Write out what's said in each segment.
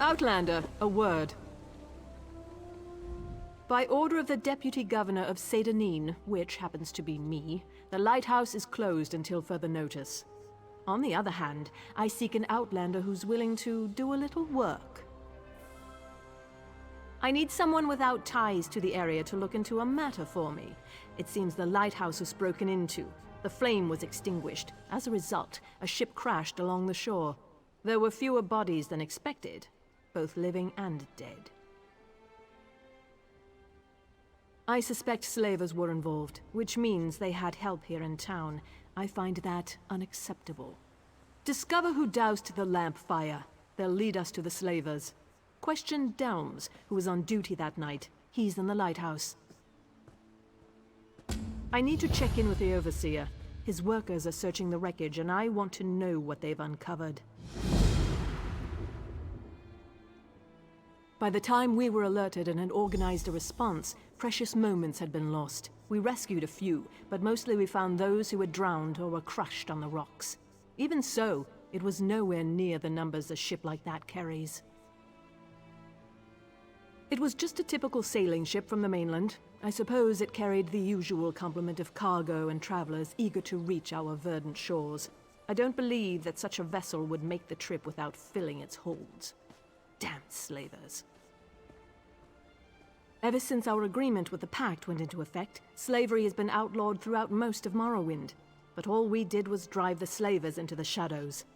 Outlander, a word. By order of the Deputy Governor of Seyda-Neen, which happens to be me, the lighthouse is closed until further notice. On the other hand, I seek an outlander who's willing to do a little work. I need someone without ties to the area to look into a matter for me. It seems the lighthouse was broken into. The flame was extinguished. As a result, a ship crashed along the shore. There were fewer bodies than expected, both living and dead. I suspect slavers were involved, which means they had help here in town. I find that unacceptable. Discover who doused the lamp fire. They'll lead us to the slavers. Question Delms, who was on duty that night. He's in the lighthouse. I need to check in with the Overseer. His workers are searching the wreckage, and I want to know what they've uncovered. By the time we were alerted and had organized a response, precious moments had been lost. We rescued a few, but mostly we found those who had drowned or were crushed on the rocks. Even so, it was nowhere near the numbers a ship like that carries. It was just a typical sailing ship from the mainland. I suppose it carried the usual complement of cargo and travelers eager to reach our verdant shores. I don't believe that such a vessel would make the trip without filling its holds. Damn slavers. Ever since our agreement with the Pact went into effect, slavery has been outlawed throughout most of Morrowind. But all we did was drive the slavers into the shadows.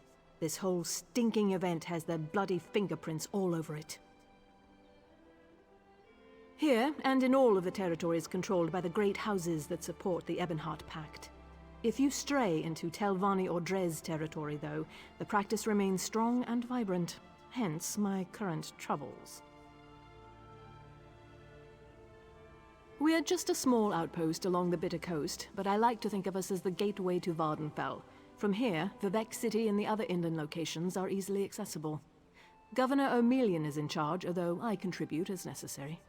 This whole stinking event has their bloody fingerprints all over it. Here, and in all of the territories controlled by the great houses that support the Ebonheart Pact. If you stray into Telvanni or Dres territory, though, the practice remains strong and vibrant. Hence my current troubles. We are just a small outpost along the Bitter Coast, but I like to think of us as the gateway to Vardenfell. From here, Vivec City and the other inland locations are easily accessible. Governor O'Melian is in charge, although I contribute as necessary.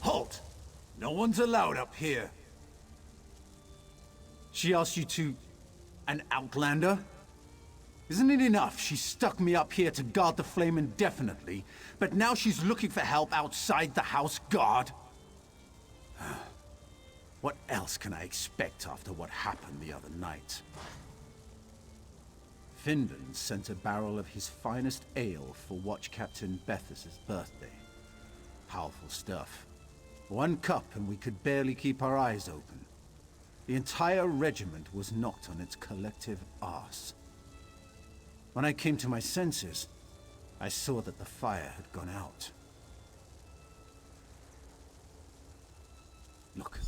Halt! No one's allowed up here. She asked you to... an outlander? Isn't it enough she stuck me up here to guard the flame indefinitely, but now she's looking for help outside the house guard? What else can I expect after what happened the other night? Finland sent a barrel of his finest ale for Watch Captain Bethes's birthday. Powerful stuff. 1 cup and we could barely keep our eyes open. The entire regiment was knocked on its collective arse. When I came to my senses, I saw that the fire had gone out. Look,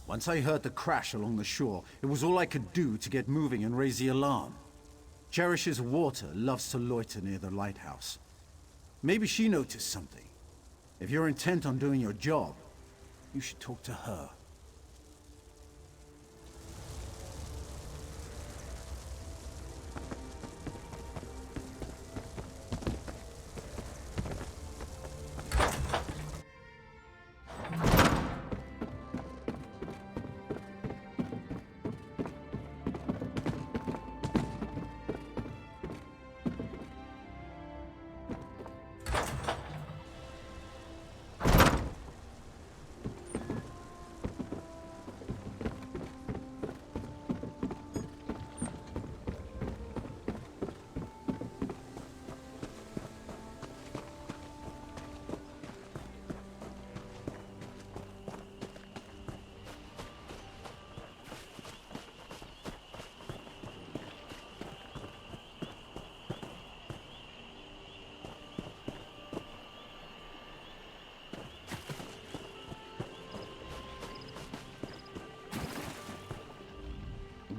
once I heard the crash along the shore, it was all I could do to get moving and raise the alarm. Cherish's water loves to loiter near the lighthouse. Maybe she noticed something. If you're intent on doing your job, you should talk to her.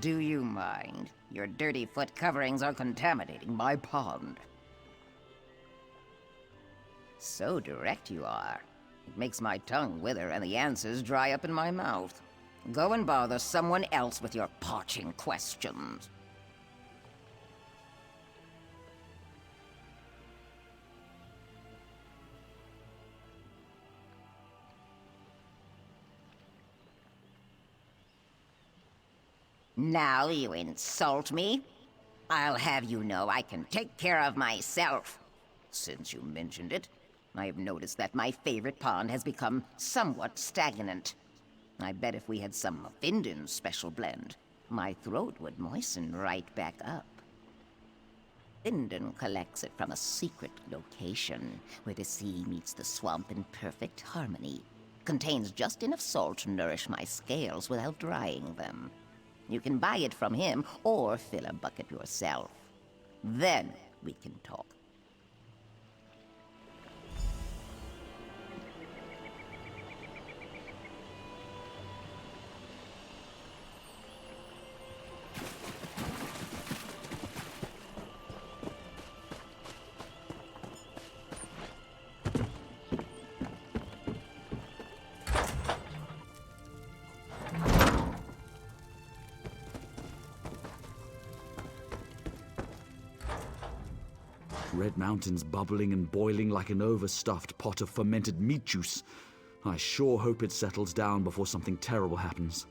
Do you mind? Your dirty foot coverings are contaminating my pond. So direct you are. It makes my tongue wither and the answers dry up in my mouth. Go and bother someone else with your parching questions. Now you insult me? I'll have you know I can take care of myself. Since you mentioned it, I have noticed that my favorite pond has become somewhat stagnant. I bet if we had some Vindon special blend, my throat would moisten right back up. Vindon collects it from a secret location, where the sea meets the swamp in perfect harmony. Contains just enough salt to nourish my scales without drying them. You can buy it from him, or fill a bucket yourself. Then we can talk. Red Mountain's bubbling and boiling like an overstuffed pot of fermented meat juice. I sure hope it settles down before something terrible happens.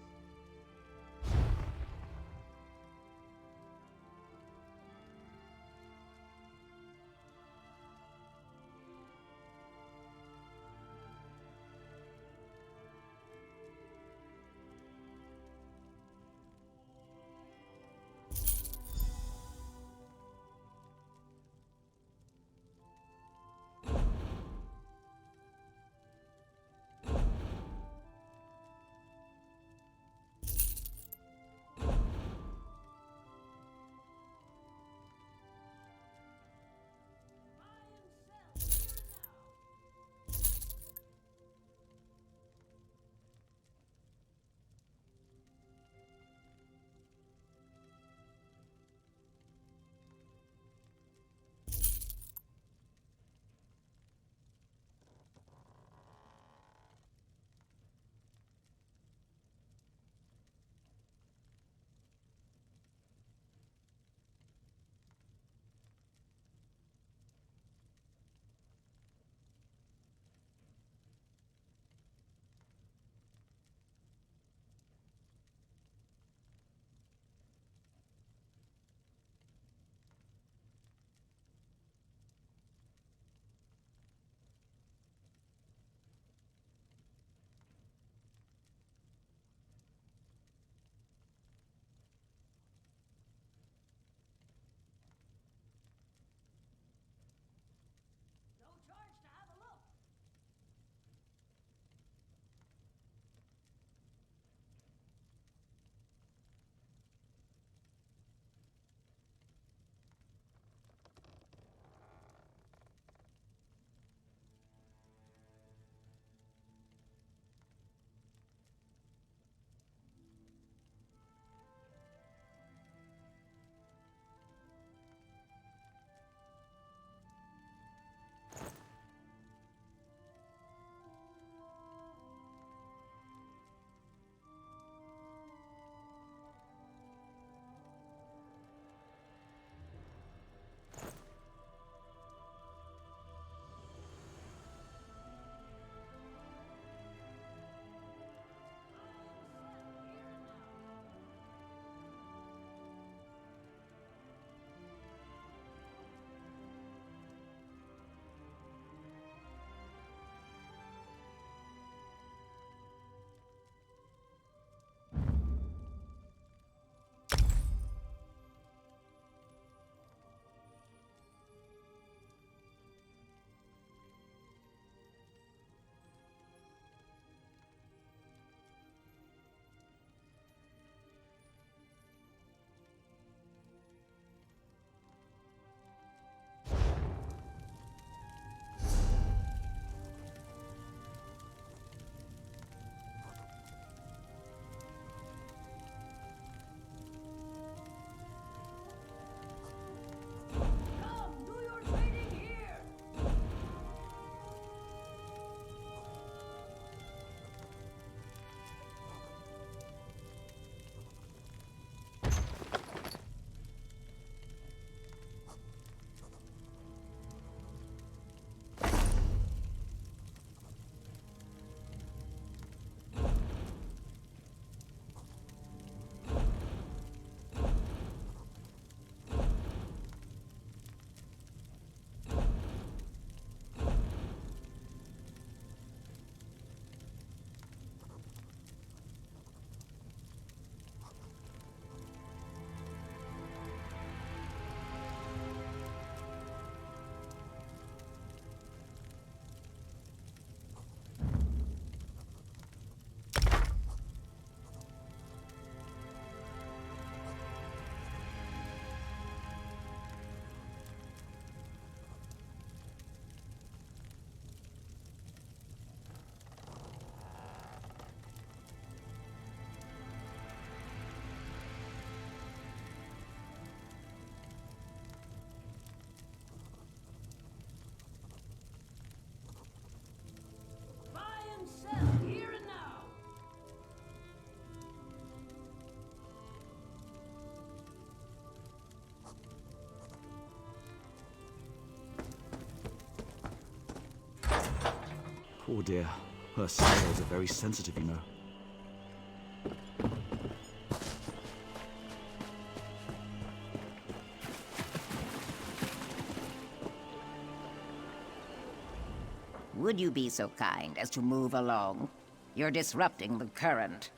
Poor dear. Her scales are very sensitive, you know. Would you be so kind as to move along? You're disrupting the current.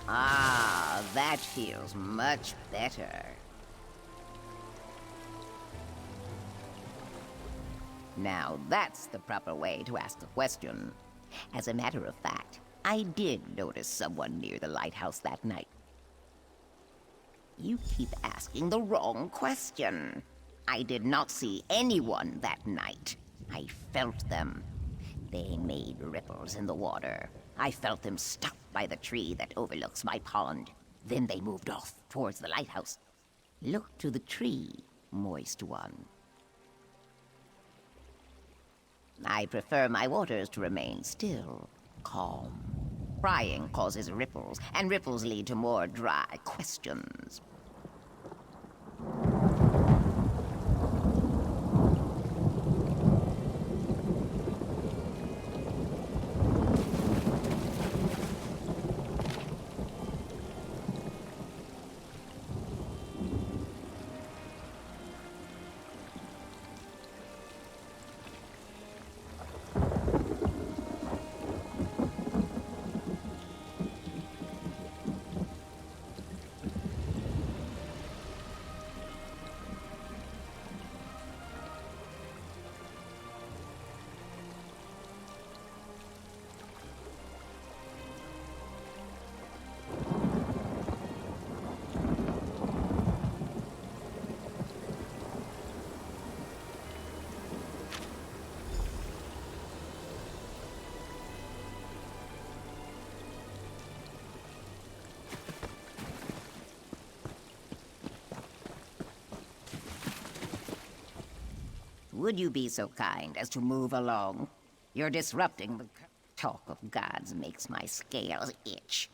Ah, that feels much better. Now that's the proper way to ask a question. As a matter of fact, I did notice someone near the lighthouse that night. You keep asking the wrong question. I did not see anyone that night. I felt them. They made ripples in the water. I felt them stop by the tree that overlooks my pond. Then they moved off towards the lighthouse. Look to the tree, moist one. I prefer my waters to remain still, calm. Prying causes ripples, and ripples lead to more dry questions. Would you be so kind as to move along? You're disrupting the talk of gods makes my scales itch.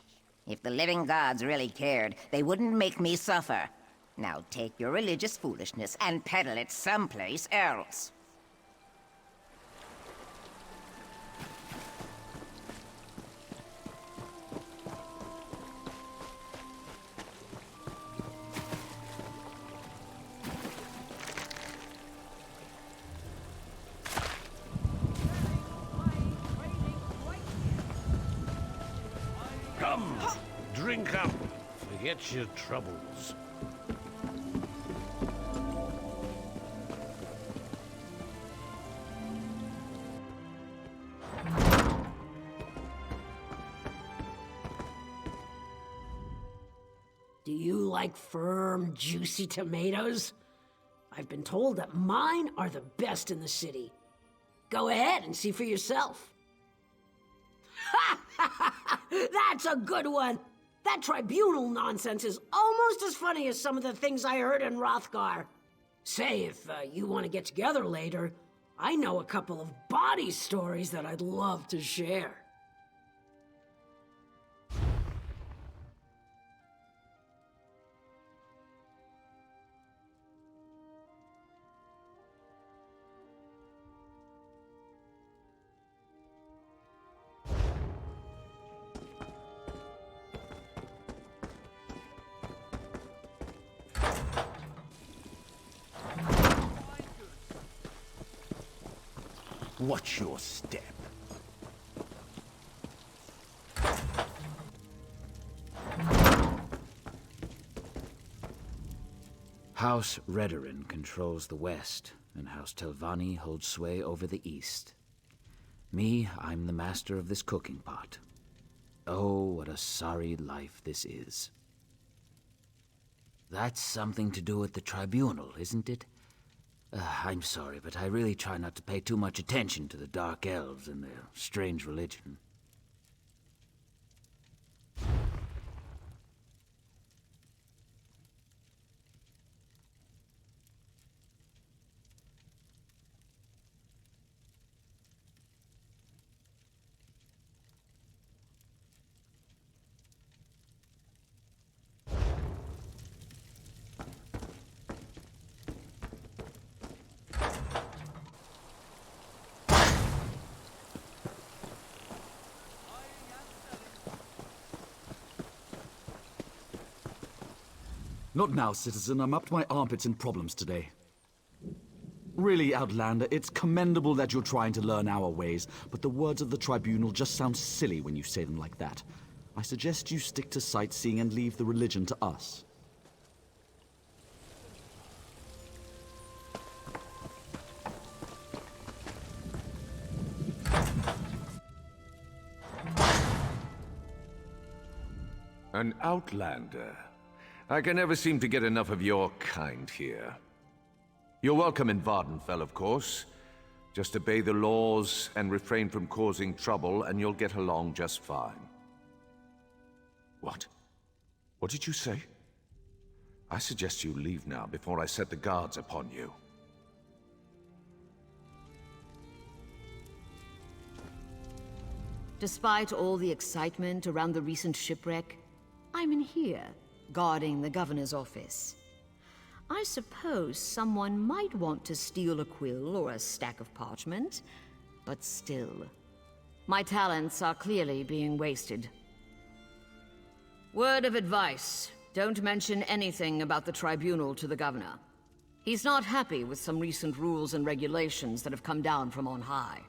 If the living gods really cared, they wouldn't make me suffer. Now take your religious foolishness and peddle it someplace else. Come, drink up. Forget your troubles. Do you like firm, juicy tomatoes? I've been told that mine are the best in the city. Go ahead and see for yourself. That's a good one! That tribunal nonsense is almost as funny as some of the things I heard in Hrothgar. Say, if you want to get together later, I know a couple of body stories that I'd love to share. Watch your step. House Redoran controls the west, and House Telvanni holds sway over the east. Me, I'm the master of this cooking pot. Oh, what a sorry life this is. That's something to do with the tribunal, isn't it? I'm sorry, but I really try not to pay too much attention to the Dark Elves and their strange religion. Not now, citizen. I'm up to my armpits in problems today. Really, Outlander, it's commendable that you're trying to learn our ways, but the words of the Tribunal just sound silly when you say them like that. I suggest you stick to sightseeing and leave the religion to us. An Outlander. I can never seem to get enough of your kind here. You're welcome in Vardenfell, of course. Just obey the laws and refrain from causing trouble, and you'll get along just fine. What? What did you say? I suggest you leave now before I set the guards upon you. Despite all the excitement around the recent shipwreck, I'm in here, guarding the governor's office. I suppose someone might want to steal a quill or a stack of parchment, but still, my talents are clearly being wasted. Word of advice, don't mention anything about the Tribunal to the governor. He's not happy with some recent rules and regulations that have come down from on high.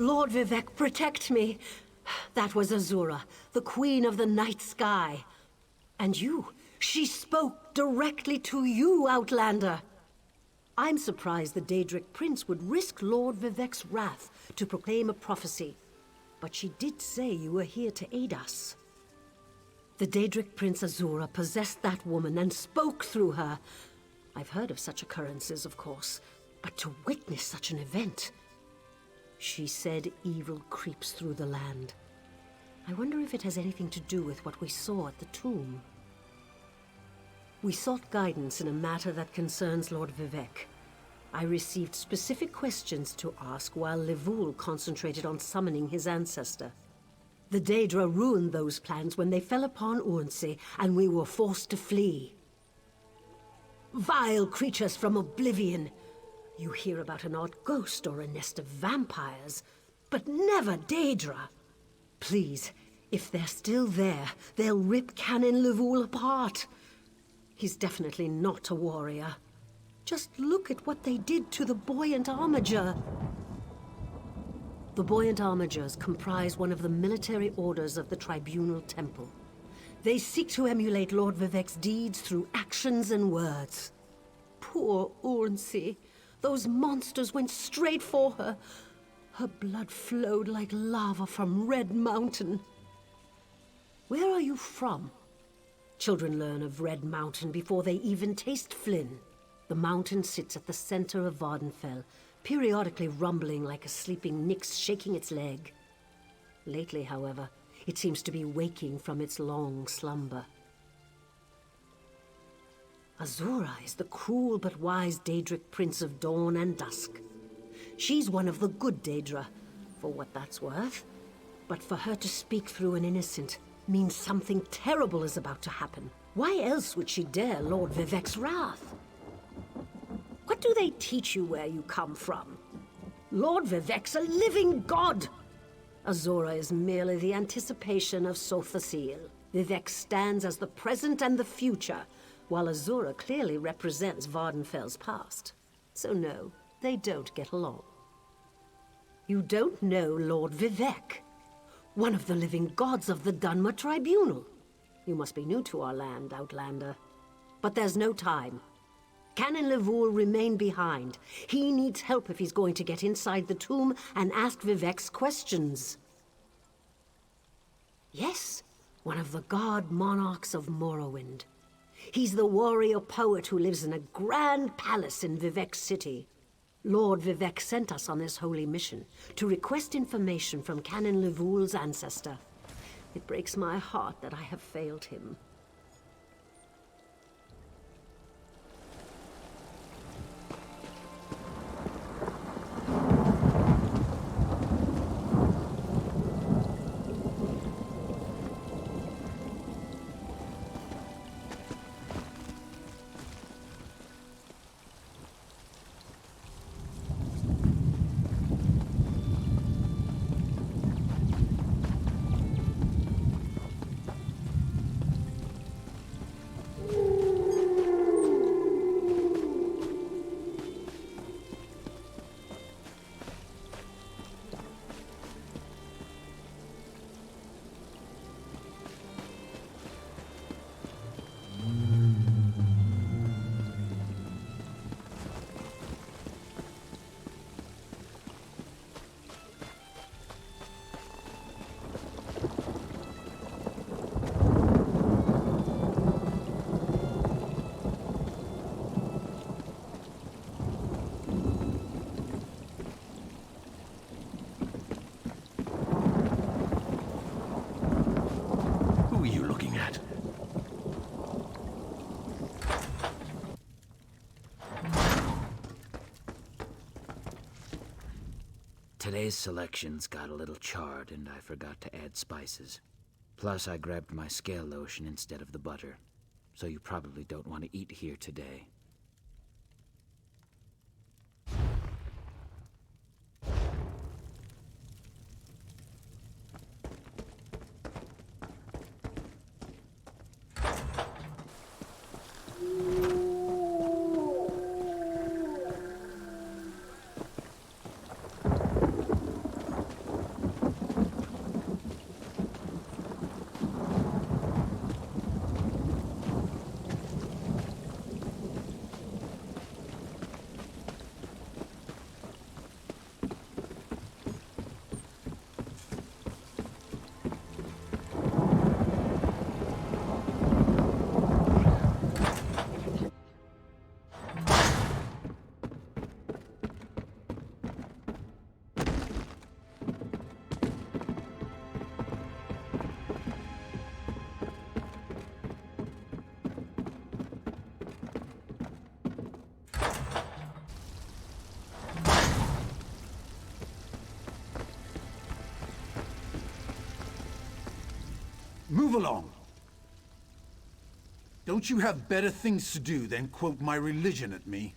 Lord Vivec, protect me. That was Azura, the Queen of the Night Sky. And you, she spoke directly to you, Outlander. I'm surprised the Daedric Prince would risk Lord Vivec's wrath to proclaim a prophecy. But she did say you were here to aid us. The Daedric Prince Azura possessed that woman and spoke through her. I've heard of such occurrences, of course, but to witness such an event... She said evil creeps through the land. I wonder if it has anything to do with what we saw at the tomb. We sought guidance in a matter that concerns Lord Vivec. I received specific questions to ask while Levoul concentrated on summoning his ancestor. The Daedra ruined those plans when they fell upon Urnsey, and we were forced to flee. Vile creatures from oblivion! You hear about an odd ghost or a nest of vampires, but never Daedra. Please, if they're still there, they'll rip Canon Levoul apart. He's definitely not a warrior. Just look at what they did to the Buoyant Armiger. The Buoyant Armigers comprise one of the military orders of the Tribunal Temple. They seek to emulate Lord Vivec's deeds through actions and words. Poor Urnsey. Those monsters went straight for her. Her blood flowed like lava from Red Mountain. Where are you from? Children learn of Red Mountain before they even taste Flynn. The mountain sits at the center of Vardenfell, periodically rumbling like a sleeping Nyx shaking its leg. Lately, however, it seems to be waking from its long slumber. Azura is the cruel but wise Daedric Prince of Dawn and Dusk. She's one of the good Daedra, for what that's worth. But for her to speak through an innocent means something terrible is about to happen. Why else would she dare Lord Vivec's wrath? What do they teach you where you come from? Lord Vivec's a living god! Azura is merely the anticipation of Sothasil. Vivec stands as the present and the future, while Azura clearly represents Vardenfell's past. So no, they don't get along. You don't know Lord Vivec. One of the living gods of the Dunmer Tribunal. You must be new to our land, Outlander. But there's no time. Canon Levoul remain behind. He needs help if he's going to get inside the tomb and ask Vivec's questions. Yes, one of the god monarchs of Morrowind. He's the warrior poet who lives in a grand palace in Vivec City. Lord Vivec sent us on this holy mission to request information from Canon Levoul's ancestor. It breaks my heart that I have failed him. Who are you looking at? Today's selections got a little charred and I forgot to add spices. Plus, I grabbed my scale lotion instead of the butter. So you probably don't want to eat here today. Move along. Don't you have better things to do than quote my religion at me?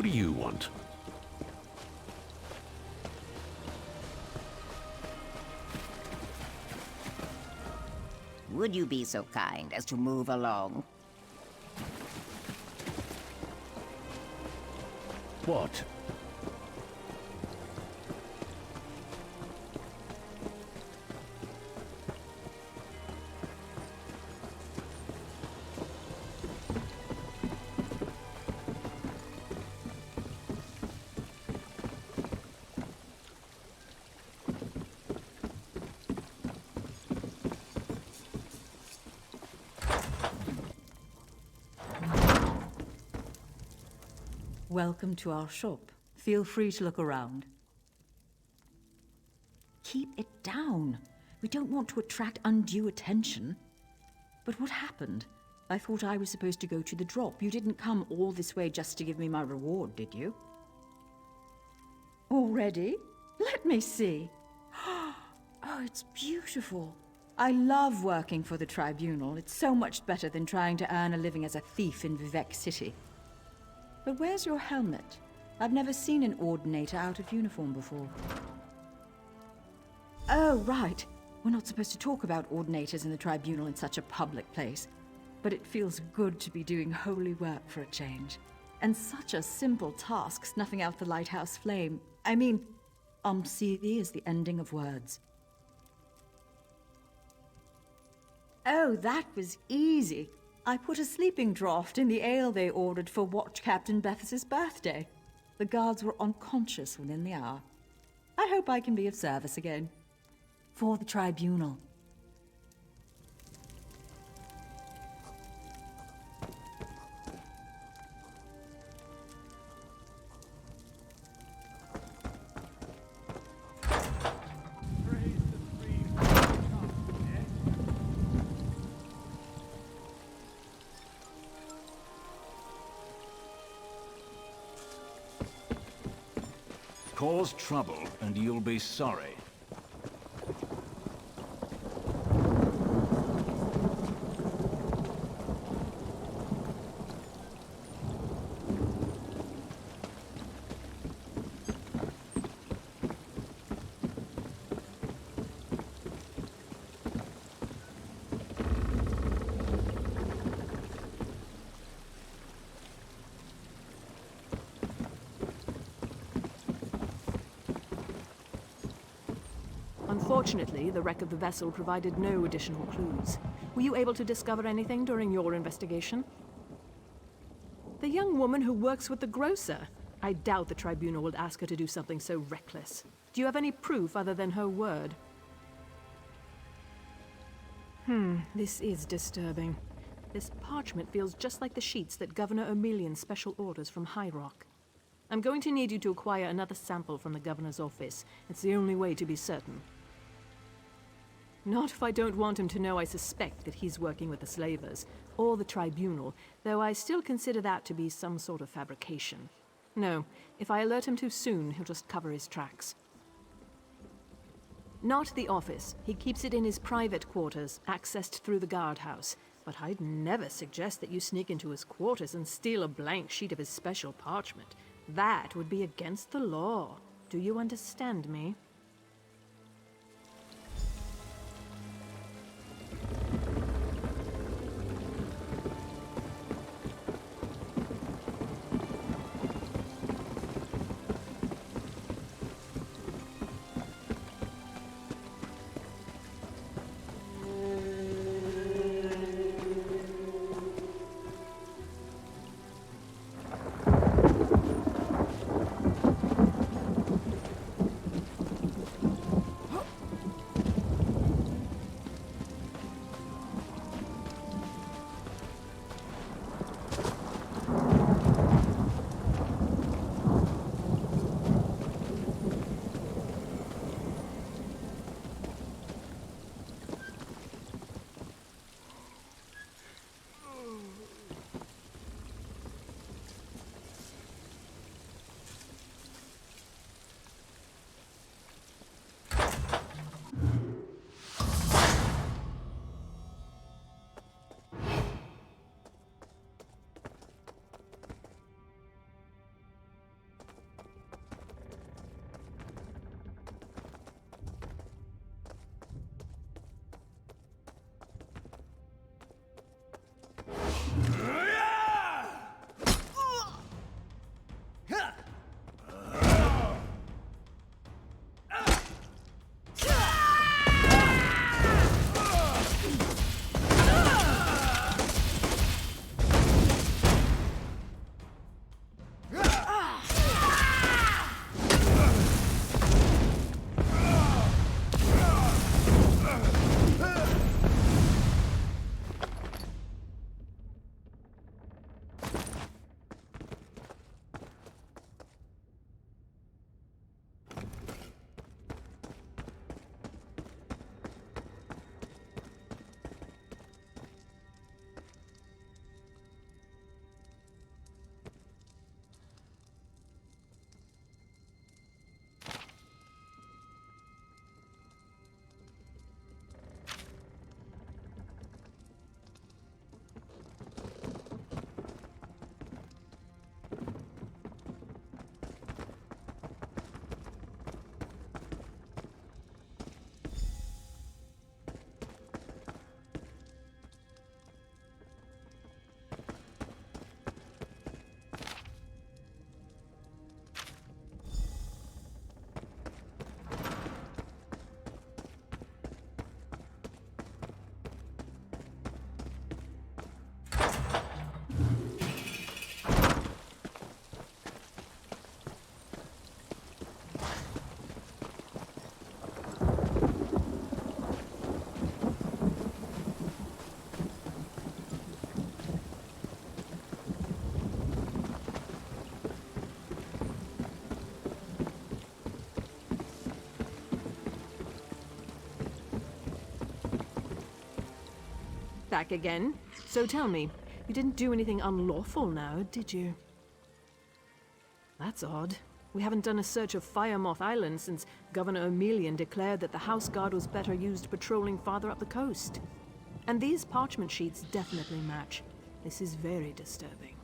do you want? Would you be so kind as to move along? What? Welcome to our shop. Feel free to look around. Keep it down. We don't want to attract undue attention. But what happened? I thought I was supposed to go to the drop. You didn't come all this way just to give me my reward, did you? Already? Let me see. Oh, it's beautiful. I love working for the Tribunal. It's so much better than trying to earn a living as a thief in Vivec City. But where's your helmet? I've never seen an Ordinator out of uniform before. Oh, right. We're not supposed to talk about Ordinators in the Tribunal in such a public place. But it feels good to be doing holy work for a change. And such a simple task, snuffing out the lighthouse flame. I mean, Umsithi is the ending of words. Oh, that was easy. I put a sleeping draught in the ale they ordered for Watch Captain Bethes's birthday. The guards were unconscious within the hour. I hope I can be of service again. For the Tribunal. Cause trouble, and you'll be sorry. Unfortunately, the wreck of the vessel provided no additional clues. Were you able to discover anything during your investigation? The young woman who works with the grocer. I doubt the Tribunal would ask her to do something so reckless. Do you have any proof other than her word? This is disturbing. This parchment feels just like the sheets that Governor O'Melian special orders from High Rock. I'm going to need you to acquire another sample from the Governor's office. It's the only way to be certain. Not if I don't want him to know I suspect that he's working with the slavers, or the Tribunal, though I still consider that to be some sort of fabrication. No, if I alert him too soon, he'll just cover his tracks. Not the office. He keeps it in his private quarters, accessed through the guardhouse. But I'd never suggest that you sneak into his quarters and steal a blank sheet of his special parchment. That would be against the law. Do you understand me? back again. So tell me, you didn't do anything unlawful now, did you? That's odd. We haven't done a search of Firemoth Island since Governor Emelian declared that the House Guard was better used patrolling farther up the coast. And these parchment sheets definitely match. This is very disturbing.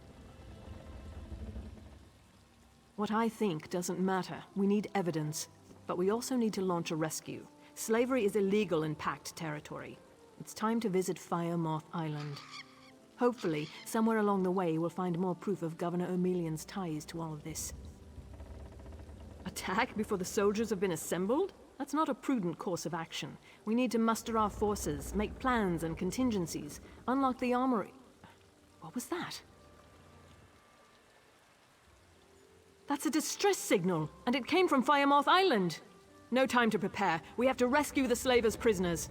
What I think doesn't matter. We need evidence. But we also need to launch a rescue. Slavery is illegal in Pact territory. It's time to visit Firemoth Island. Hopefully, somewhere along the way, we'll find more proof of Governor Emelian's ties to all of this. Attack before the soldiers have been assembled? That's not a prudent course of action. We need to muster our forces, make plans and contingencies, unlock the armory. What was that? That's a distress signal, and it came from Firemoth Island. No time to prepare. We have to rescue the slavers' prisoners.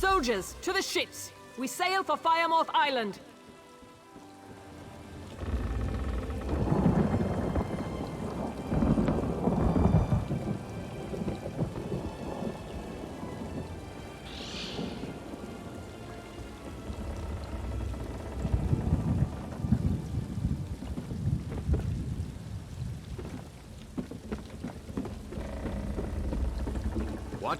Soldiers, to the ships! We sail for Firemoth Island! What?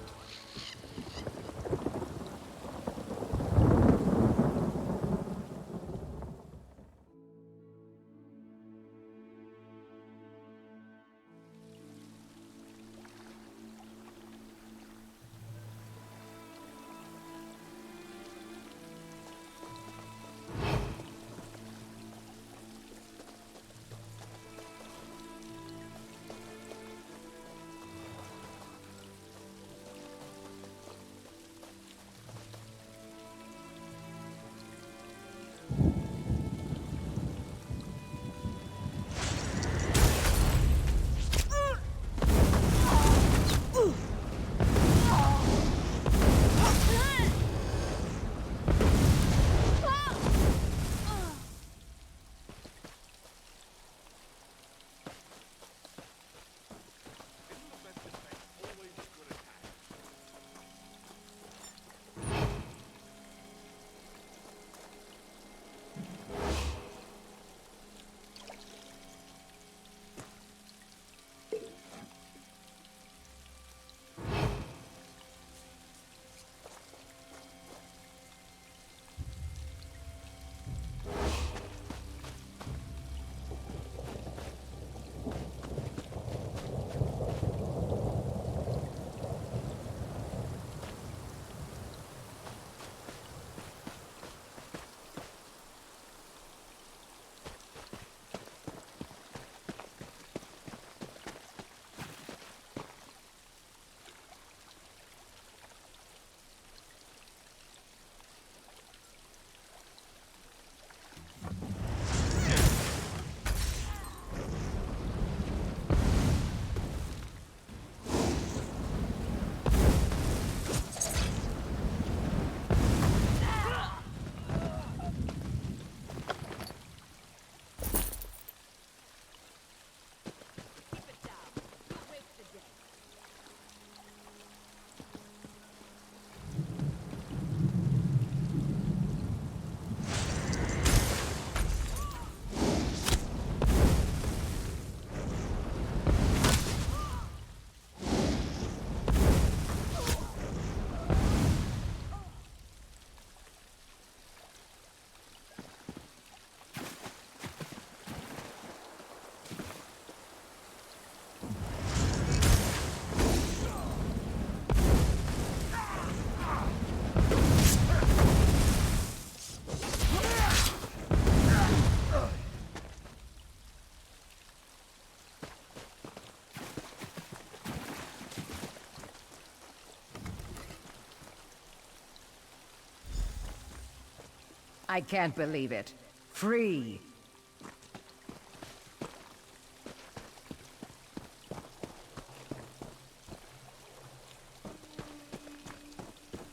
I can't believe it. Free.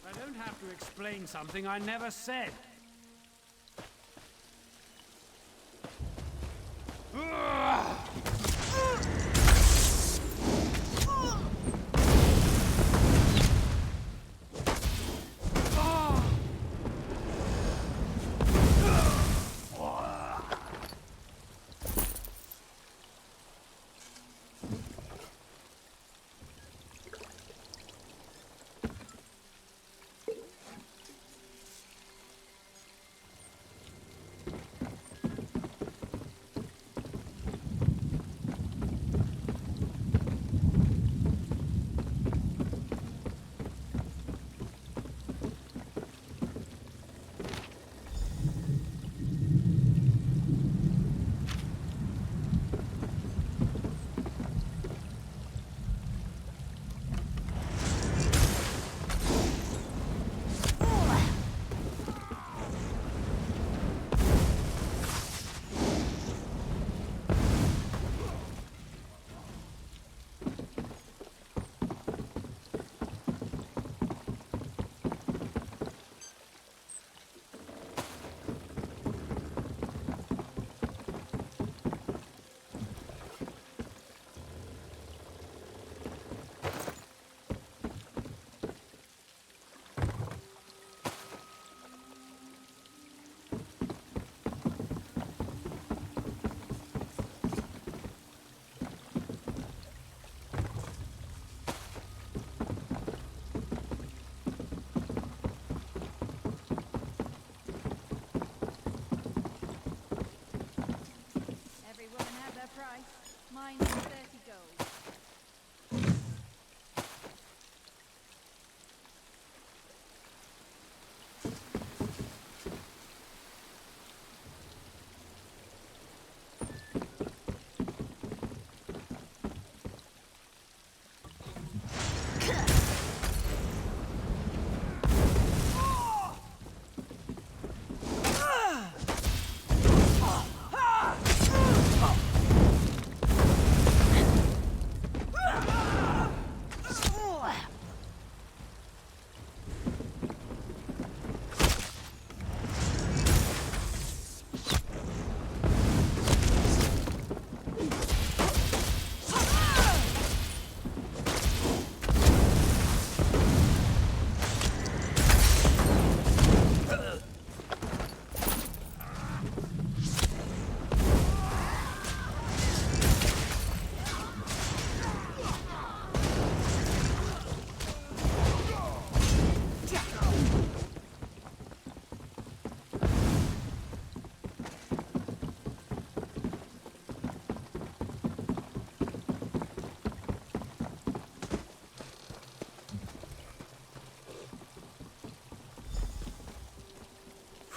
I don't have to explain something I never said.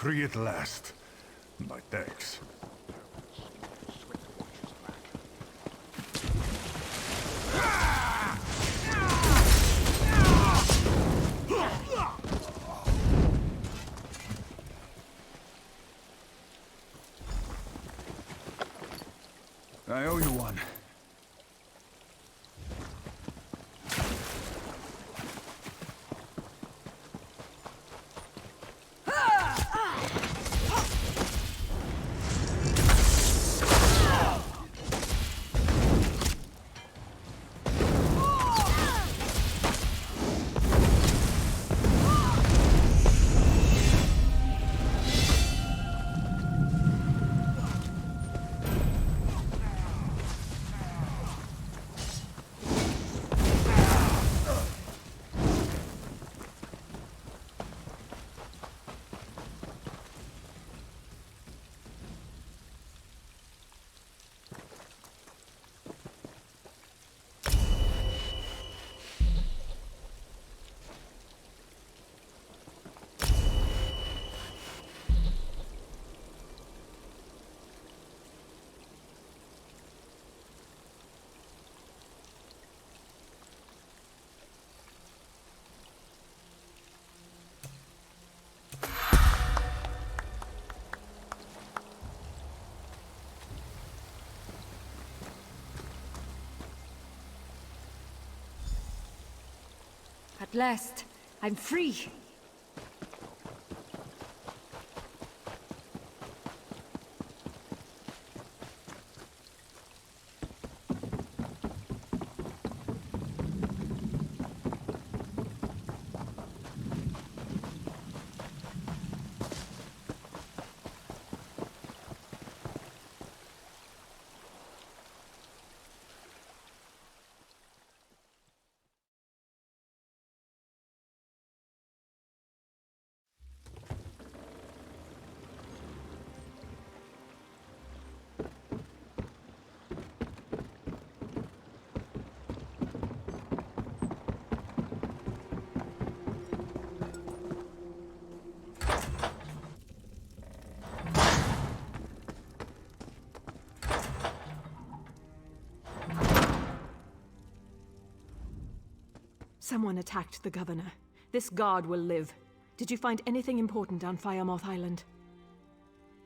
Free at last. My thanks. I owe you one. At last, I'm free. Someone attacked the governor. This guard will live. Did you find anything important on Firemoth Island?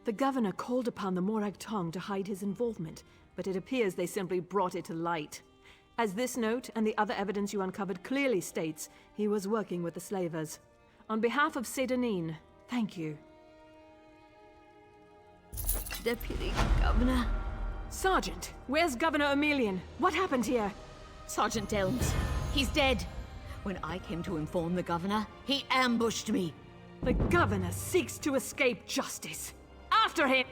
The governor called upon the Morag Tong to hide his involvement, but it appears they simply brought it to light. As this note and the other evidence you uncovered clearly states, he was working with the slavers. On behalf of Sedanine, thank you. Deputy Governor. Sergeant, where's Governor Emelian? What happened here? Sergeant Delms. He's dead. When I came to inform the governor, he ambushed me. The governor seeks to escape justice. After him!